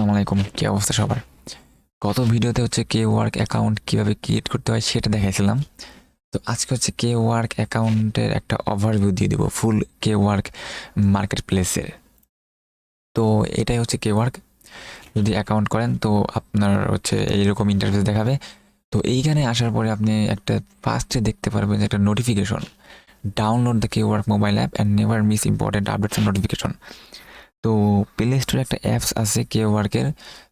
আসসালামু আলাইকুম, কি অবস্থা সবার? গত ভিডিওতে হচ্ছে কে ওয়ার্ক অ্যাকাউন্ট কিভাবে ক্রিয়েট করতে হয় সেটা দেখাইছিলাম। তো আজকে হচ্ছে কে ওয়ার্ক অ্যাকাউন্টের একটা ওভারভিউ দিয়ে দেবো ফুল কে ওয়ার্ক মার্কেট প্লেসের। তো এটাই হচ্ছে কে ওয়ার্ক। যদি অ্যাকাউন্ট করেন তো আপনার হচ্ছে এইরকম ইন্টারফেস দেখাবে। তো এইখানে আসার পরে আপনি একটা ফার্স্টে দেখতে পারবেন যে একটা notification, download the K work mobile app and never miss important updates and notification. তো প্লে স্টোরে একটা অ্যাপস আছে কে ওয়ার্কের।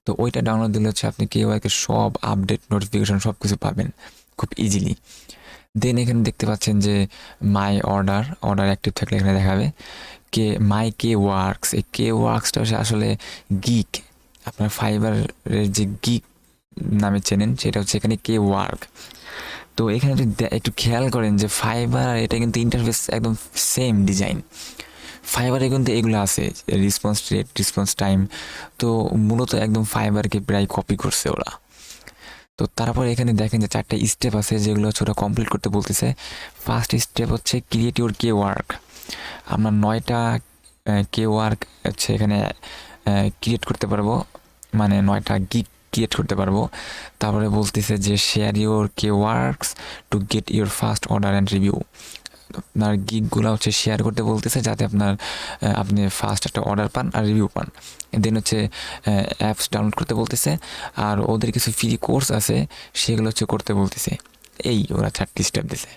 তো ওইটা ডাউনলোড দিলে হচ্ছে আপনি কে ওয়ার্কের সব আপডেট নোটিফিকেশন সব কিছু পাবেন খুব ইজিলি। দেন এখানে দেখতে পাচ্ছেন যে মাই অর্ডার অর্ডার অ্যাক্টিভ থাকলে এখানে দেখাবে কে মাই কে ওয়ার্কস। এই কে ওয়ার্কসটা হচ্ছে আসলে গিক। আপনার ফাইবারের যে গিক নামে চেনেন সেটা হচ্ছে এখানে কে ওয়ার্ক। তো এখানে যদি একটু খেয়াল করেন যে ফাইবার আর এটা কিন্তু ইন্টারফেস একদম সেম ডিজাইন। ফাইবারে কিন্তু এগুলো আছে, রেসপন্স রেট, রেসপন্স টাইম। তো মূলত একদম ফাইবারকে প্রায় কপি করছে ওরা। তো তারপর এখানে দেখেন যে 4টা স্টেপ আছে যেগুলো হচ্ছে ওরা কমপ্লিট করতে বলতেছে। ফার্স্ট স্টেপ হচ্ছে ক্রিয়েট ইউর কে ওয়ার্ক। আমরা 9টা কে ওয়ার্ক হচ্ছে এখানে ক্রিয়েট করতে পারবো, মানে 9টা গিগ ক্রিয়েট করতে পারবো। তারপরে বলতেছে যে share your K works to get your first order and review. আপনার গিগগুলো হচ্ছে শেয়ার করতে বলতেছে যাতে আপনি ফার্স্ট একটা অর্ডার পান আর রিভিউ পান। দেন হচ্ছে অ্যাপস ডাউনলোড করতে বলতেছে, আর ওদের কিছু ফ্রি কোর্স আছে সেগুলো হচ্ছে করতে বলতেছে। এই ওরা 4টি স্টেপ দিছে।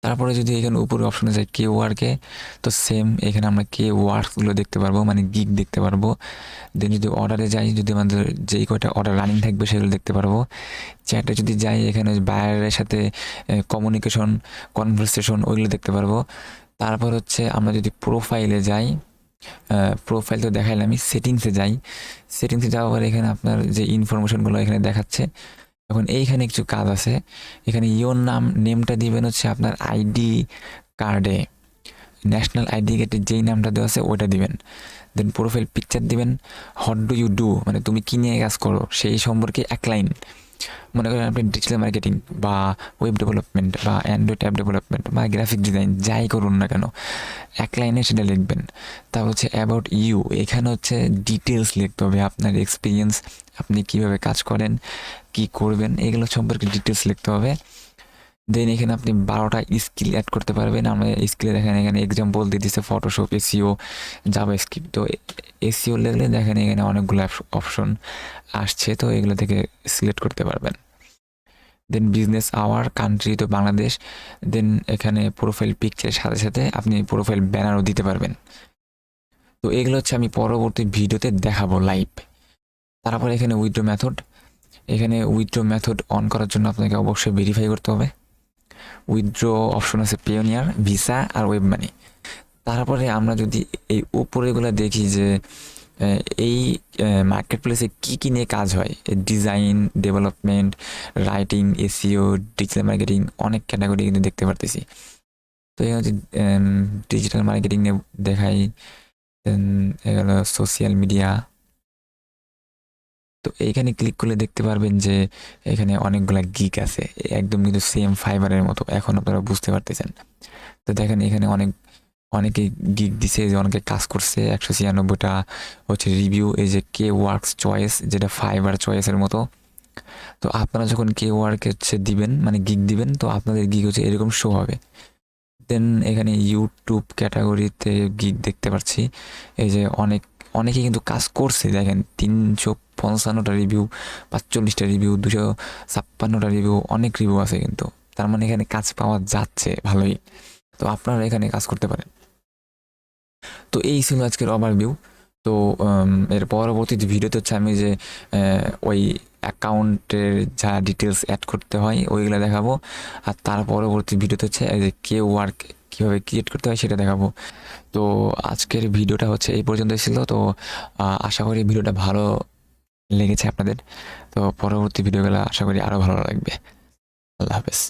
তারপরে যদি এখানে উপরে অপশনে যাই কে ওয়ার্কে, তো সেম এখানে আমরা কে ওয়ার্কসগুলো দেখতে পারবো, মানে গিগ দেখতে পারবো। দেন যদি অর্ডারে যাই, যদি আমাদের যেই কয়টা অর্ডার রানিং থাকবে সেগুলো দেখতে পারবো। চ্যাটে যদি যাই এখানে বায়ারের সাথে কমিউনিকেশন, কনভারসেশন ওইগুলো দেখতে পারবো। তারপর হচ্ছে আমরা যদি প্রোফাইলে যাই, প্রোফাইল তো দেখাইলে আমি সেটিংসে যাই। সেটিংসে যাওয়ার পরে এখানে আপনার যে ইনফরমেশনগুলো এখানে দেখাচ্ছে। এখন এইখানে কিছু কাজ আছে। এখানে ইওর নেমটা দিবেন হচ্ছে আপনার আইডি কার্ডে, ন্যাশনাল আইডি কার্ডে যেই নামটা দেওয়া আছে ওইটা দিবেন। দেন প্রোফাইল পিকচার দিবেন। হোয়াট ডু ইউ ডু, মানে তুমি কী নিয়ে কাজ করো সেই সম্পর্কে এক লাইন। মনে করেন আপনি ডিজিটাল মার্কেটিং বা ওয়েব ডেভেলপমেন্ট বা অ্যান্ড্রয়েড অ্যাপ ডেভেলপমেন্ট বা গ্রাফিক ডিজাইন যাই করুন না কেন, এক লাইনে সেটা লিখবেন। তারপর হচ্ছে অ্যাবাউট ইউ, এখানে হচ্ছে ডিটেলস লিখতে হবে, আপনার এক্সপিরিয়েন্স, আপনি কিভাবে কাজ করেন, কি করবেন, এগুলো সম্পর্কে ডিটেলস লিখতে হবে। দেন এখানে আপনি 12টা স্কিল অ্যাড করতে পারবেন। আমরা স্কিলে দেখেন এখানে এক্সাম্পল দিয়ে দিচ্ছে ফটোশপ, এসইও, জাভা স্ক্রিপ্ট। তো এসইও লিখলে দেখেন এখানে অনেকগুলো অপশন আসছে, তো এগুলো থেকে সিলেক্ট করতে পারবেন। দেন বিজনেস আওয়ার, কান্ট্রি তো বাংলাদেশ। দেন এখানে প্রোফাইল পিকচারের সাথে সাথে আপনি প্রোফাইল ব্যানারও দিতে পারবেন। তো এগুলো হচ্ছে আমি পরবর্তী ভিডিওতে দেখাবো লাইভ। তারপর এখানে উইথড্র মেথড। এখানে উইথড্র মেথড অন করার জন্য আপনাকে অবশ্যই ভেরিফাই করতে হবে। উইথড্র অপশন আছে পেওনিয়ার, ভিসা আর ওয়েব মানি। তারপরে আমরা যদি এই উপরেগুলো দেখি যে এই মার্কেট প্লেসে কী কী নিয়ে কাজ হয়, design, development, writing, SEO, digital marketing, অনেক ক্যাটাগরি কিন্তু দেখতে পারতেছি। তো এই হচ্ছে ডিজিটাল মার্কেটিং নিয়ে দেখাই। দেন এগুলো সোশ্যাল মিডিয়া। তো এইখানে ক্লিক করলে দেখতে পারবেন যে এখানে অনেকগুলা গিগ আছে, একদম কিন্তু সেম ফাইবারের মতো। এখন আপনারা বুঝতে পারতেছেন। তো দেখেন এখানে অনেকে গিগ দিছে, যে অনেকে কাজ করছে, 196টা হচ্ছে রিভিউ। এই যে কে ওয়ার্কস চয়েস, যেটা ফাইবার চয়েসের মতো। তো আপনারা যখন কে ওয়ার্ক হচ্ছে দিবেন, মানে গিগ দিবেন, তো আপনাদের গিগ হচ্ছে এরকম শো হবে। দেন এখানে ইউটিউব ক্যাটাগরিতে গিগ দেখতে পাচ্ছি। এই যে অনেকে কিন্তু কাজ করছে, দেখেন 355টা রিভিউ, 45টা রিভিউ, 256টা রিভিউ, অনেক রিভিউ আছে কিন্তু। তার মানে এখানে কাজ পাওয়া যাচ্ছে ভালোই। তো আপনারা এখানে কাজ করতে পারেন। তো এই ছিল আজকের ওভারভিউ। তো এর পরবর্তী ভিডিওতে হচ্ছে আমি যে ওই অ্যাকাউন্টের যা ডিটেলস অ্যাড করতে হয় ওইগুলো দেখাবো। আর তার পরবর্তী ভিডিওতে হচ্ছে এই যে কে ওয়ার্ক কীভাবে ক্রিয়েট করতে হয় সেটা দেখাবো। তো আজকের ভিডিওটা হচ্ছে এই পর্যন্তই ছিল। তো আশা করি ভিডিওটা ভালো লেগেছে আপনাদের। তো পরবর্তী ভিডিওগুলো আশা করি আরও ভালো লাগবে। আল্লাহ হাফেজ।